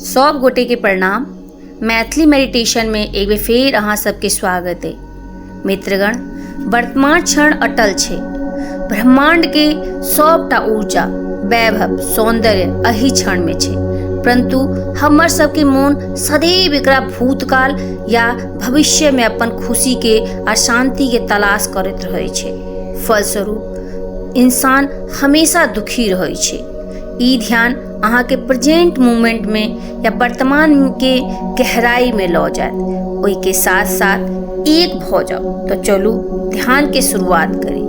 सब गोटे के प्रणाम। मैथिली मेडिटेशन में एक बेर फेर अहाँ सबके स्वागत है। मित्रगण, वर्तमान क्षण अटल छे। ब्रह्मांड के सबटा ऊर्जा, वैभव, सौंदर्य अही क्षण में छे, परंतु हमर सबके मन सदैव एकरा भूतकाल या भविष्य में अपन खुशी के आ शांति के तलाश करैत रहै छे। फलस्वरूप इंसान हमेशा दुखी रहै छे। ई ध्यान अहाँ के प्रेजेंट मोमेंट में या वर्तमान के गहराई में लौ जाए। ओई के साथ साथ एक हो जाओ। तो चलू ध्यान के शुरुआत करी।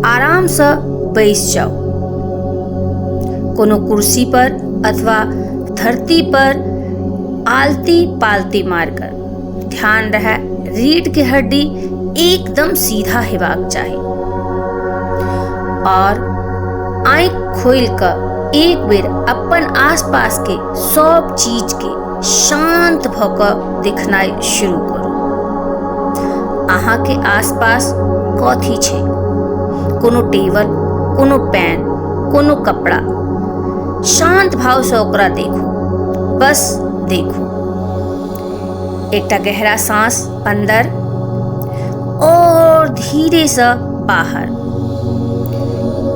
आराम से बैस जाओ, कोनो कुर्सी पर अथवा धरती पर आलती पालती मारकर। ध्यान रहे रीढ़ के हड्डी एकदम सीधा हेबाक चाहिए और आँख खोल कर एक बेर अपन आसपास के सब चीज के शांत भकर देखनाइ शुरू करू। अहाँ के आसपास कथी छै? कोनो टेबल, कोनो पेन, कोनो कपड़ा। शांत भाव से ओकरा देखू, बस देखू। एकटा गहरा सांस अंदर और धीरे से बाहर।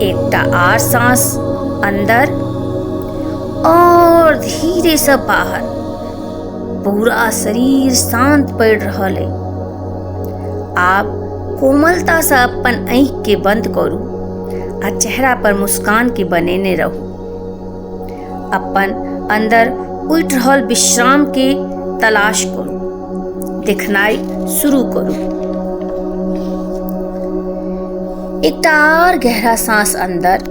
एकटा आर सांस अंदर और धीरे से बाहर। पूरा शरीर शांत पड़ रहा है। आप कोमलता से अपन आँख के बंद करू आ चेहरा पर मुस्कान के बनेने रहू। अपन अंदर उठ रहल विश्राम के तलाश करू, देखनाइ शुरू करू। एकटा और गहरा सांस अंदर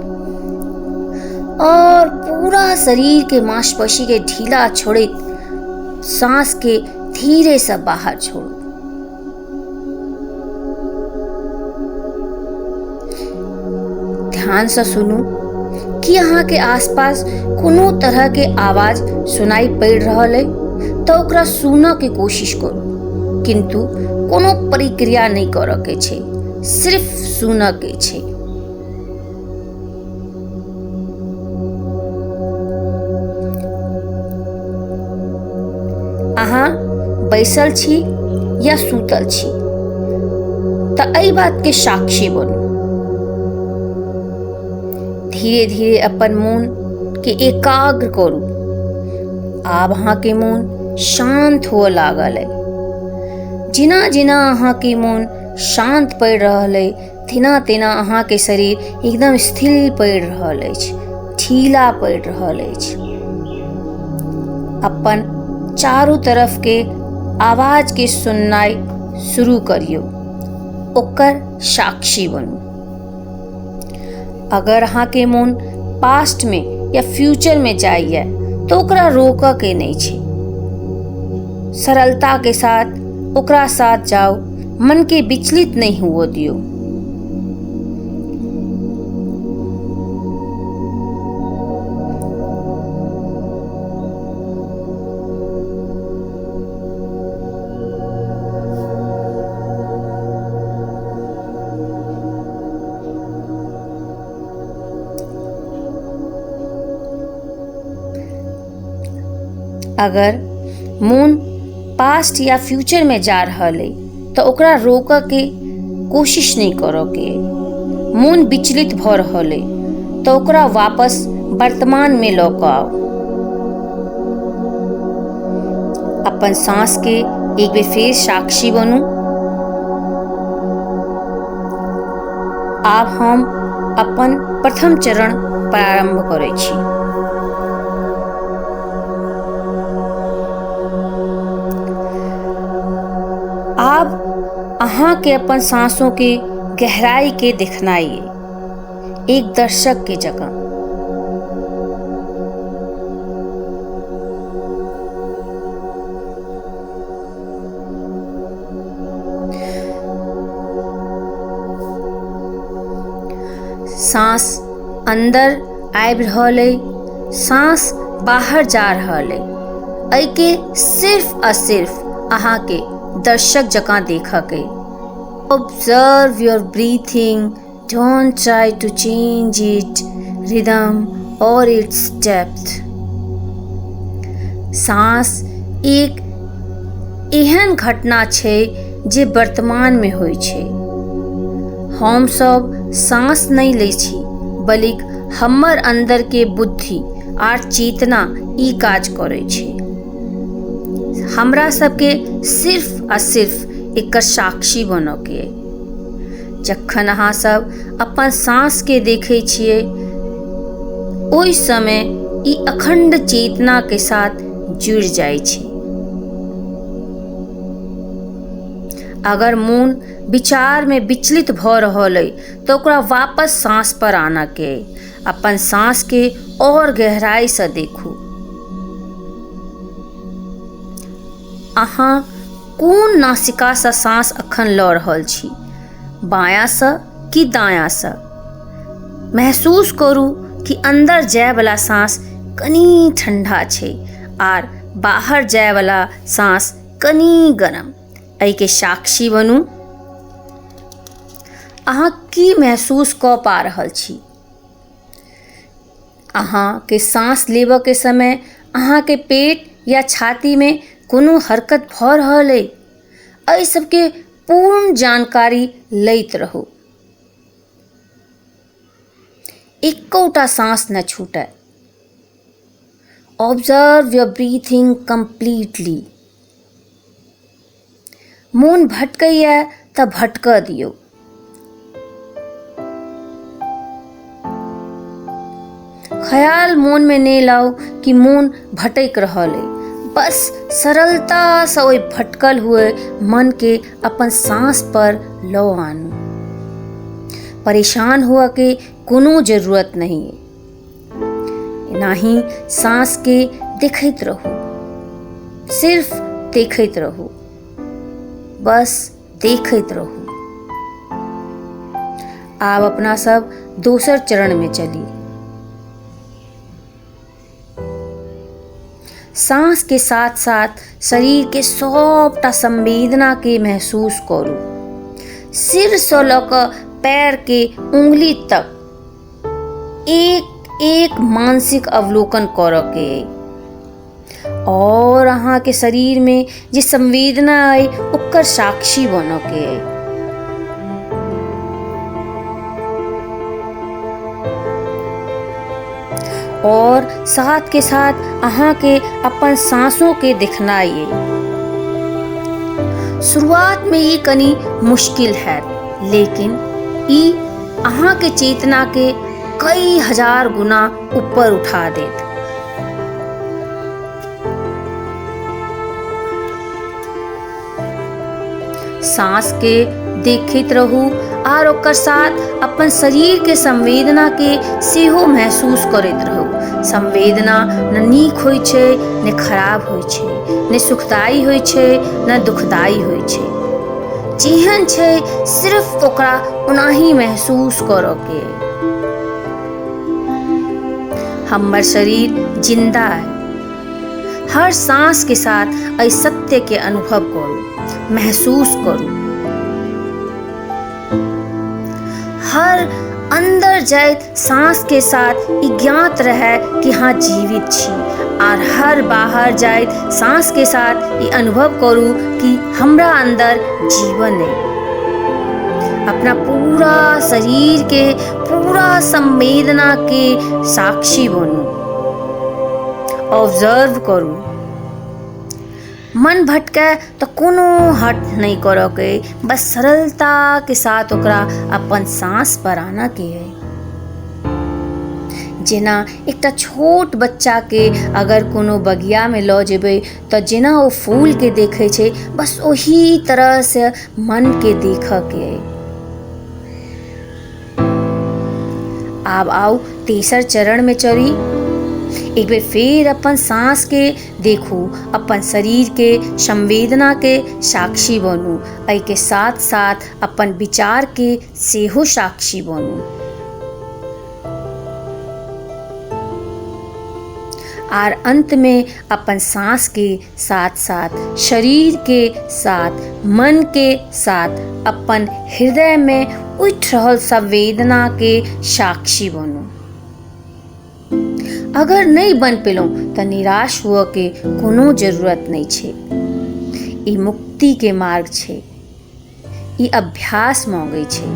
और पूरा शरीर के मांसपेशी के ढीला छोड़े सांस के धीरे से बाहर छोड़ो। ध्यान से सुनू कि यहाँ के आसपास कोनो तरह के आवाज सुनाई पड़ रहा है तो ओकरा सुनने के कोशिश करू, किंतु कोनो प्रक्रिया नहीं करे के छे, सिर्फ सुनऽ के छै। अहाँ बैसल छी या सुतल छी तऽ एहि बात के साक्षी बनू। धीरे धीरे अपन मन के एकाग्र करू। आब अहाँ के मन शांत हुआ लागल है। जिना जिना अहाँ के मन शांत पड़ रहा है, तेना तेना अहाँ के शरीर एकदम स्थिर पड़ रहा है, ढीला पड़ रहा है। अपन चारों तरफ के आवाज के सुननाइ शुरू करियो, ओकर साक्षी बनू। अगर अहाँ के मन पास्ट में या फ्यूचर में जाइए तो ओकरा रोकऽ के नहीं छै। सरलता के साथ ओकरा साथ जाओ, मन के विचलित नहीं हुआ दियो। अगर मन पास्ट या फ्यूचर में जा रहा है तो ओकरा रोकऽ के कोशिश नहीं करोगे। मन विचलित भ रहल है तो ओकरा वापस वर्तमान में लऽ कऽ आओ। अपन सांस के एक बेर फेर साक्षी बनू। आब हम अपन प्रथम चरण प्रारंभ करै छी। अब अहाँ के अपन सांसों के गहराई के दिखनाइए, एक दर्शक के जगह। सांस अंदर आबि रहल है, सांस बाहर जा रहल है। एहि के सिर्फ आ सिर्फ अहाँ के दर्शक जकाँ देखऽ के। Observe your breathing. Don't try to change its rhythm or its depth. सांस एक एहन घटना छै जे वर्तमान में होइ छै। हम सब सांस नहीं लै छी, बल्कि हमर अंदर के बुद्धि आर चेतना ई काज करे छै। हमरा सबके सिर्फ आ सिर्फ एकर साक्षी बनो के। जखन अहाँ सब अपन सांस के देखे छियै, ओहि समय ई अखंड चेतना के साथ जुड़ जाय छै। अगर मन विचार में विचलित भ रहल है तो ओकरा वापस सांस पर आना के, अपन सांस के और गहराई से देखू। अहाँ कोन नासिका से सांस अखन ल रहल छी, बायां से कि दायां से? महसूस करू कि अंदर जाय वाला सांस कनी ठंडा छै आर बाहर जाय वाला सांस कनी गरम। एहि के साक्षी बनू। अहाँ की महसूस क पा रहल छी? अहाँ के सांस लेबऽ के समय अहाँ के पेट या छाती में कोनो हरकत भ रहल है? एहि सबके पूर्ण जानकारी लैत रहू। एकौटा सांस न छूटे। Observe your breathing completely. मन भटकैया त भटक दियो। ख्याल मन में नहीं लाओ कि मन भटक रहल है। बस सरलता से ओइ भटकल हुए मन के अपन सांस पर लो आनू। परेशान हुआ के कोनो जरूरत नहीं है। नाही सांस के देखैत रहू, सिर्फ देखैत रहू, बस देखैत रहू। आब अपना सब दोसर चरण में चली। सांस के साथ साथ शरीर के सबटा संवेदना के महसूस करू। सिर से ल क पैर के उंगली तक एक एक मानसिक अवलोकन करऽ के। और अहाँ के शरीर में जे संवेदना है ओकर साक्षी बनो के। और साथ के साथ अहाँ के अपन सांसों के दिखनाइए। शुरुआत में ये कनी मुश्किल है, लेकिन ई अहाँ के चेतना के कई हजार गुना ऊपर उठा देत। सांस के देखित रहू और ओकर साथ अपन शरीर के संवेदना के सेहो महसूस करैत रहू। संवेदना न नीक होइ छै न खराब होइ छै, न सुखदायी होइ छै न दुखदायी होइ छै। जेहन छै सिर्फ ओकरा ओनाही महसूस करऽ के। हमर शरीर जिंदा है। हर सांस के साथ एहि सत्य के अनुभव करू, महसूस करू। हर अंदर जाइत सांस के साथ ई ज्ञात रहे कि हाँ जीवित छी, और हर बाहर जाइत सांस के साथ ये अनुभव करू कि हमरा अंदर जीवन है। अपना पूरा शरीर के पूरा संवेदना के साक्षी बनू। ऑब्जर्व करू। मन भटके तो कोनो हट नहीं करो के, बस सरलता के साथ ओकरा अपन सांस पर आना के है। जेना एकटा छोट बच्चा के अगर कोनो बगिया में लो जेबे तो जेना वो फूल के देखे छे, बस वही तरह से मन के देख के है। अब आओ तीसर चरण में चली। एक बार फिर अपन सांस के देखू, अपन शरीर के संवेदना के साक्षी बनू। एहि के साथ साथ अपन विचार के सेहो साक्षी बनू। और अंत में अपन सांस के साथ साथ शरीर के साथ मन के साथ अपन हृदय में उठ रहल संवेदना के साक्षी बनू। अगर नहीं बन पेलो तो निराश हुआ के कोनो जरूरत नहीं छे। ई मुक्ति के मार्ग छे, ई अभ्यास मांगे छे।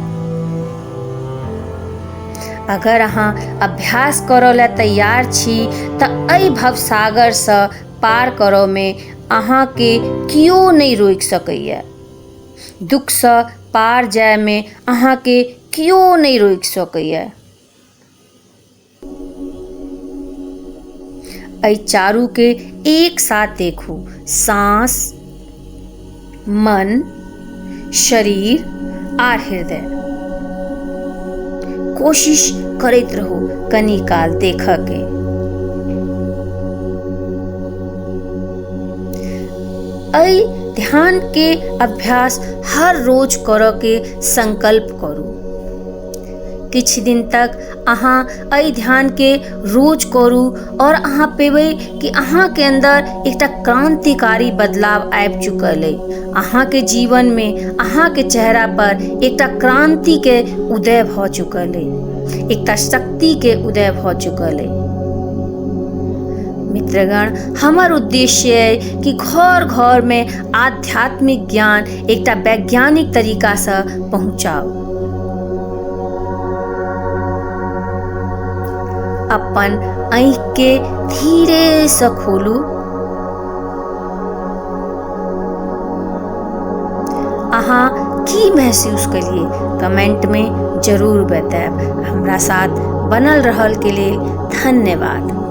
अगर अहाँ अभ्यास करो ला तैयार छी तो अई भव सागर से पार करो में अहाँ के कियो नहीं रोक सकैया। दुख से पार जाए में अहाँ के कियो नहीं रोक सकैया। अई चारू के एक साथ देखो, सांस, मन, शरीर और हृदय। कोशिश करते रहो कनी काल देख के। अई ध्यान के अभ्यास हर रोज करो के संकल्प करो। कुछ दिन तक अहाँ अई ध्यान के रोज करू और अहाँ पेबे कि अहाँ के अंदर एक क्रांतिकारी बदलाव आबि चुकल है। अहाँ के जीवन में अहाँ के चेहरा पर एक क्रांति के उदय भ चुकल है, एक शक्ति के उदय भ चुकल है। मित्रगण, हमार उद्देश्य है कि घर घर में आध्यात्मिक ज्ञान एक वैज्ञानिक तरीका से पहुंचाओ। अपन आँख के धीरे से खोलू। अहाँ की महसूस करिए कमेंट में जरूर बताएब। हमरा साथ बनल रहल के लिए धन्यवाद।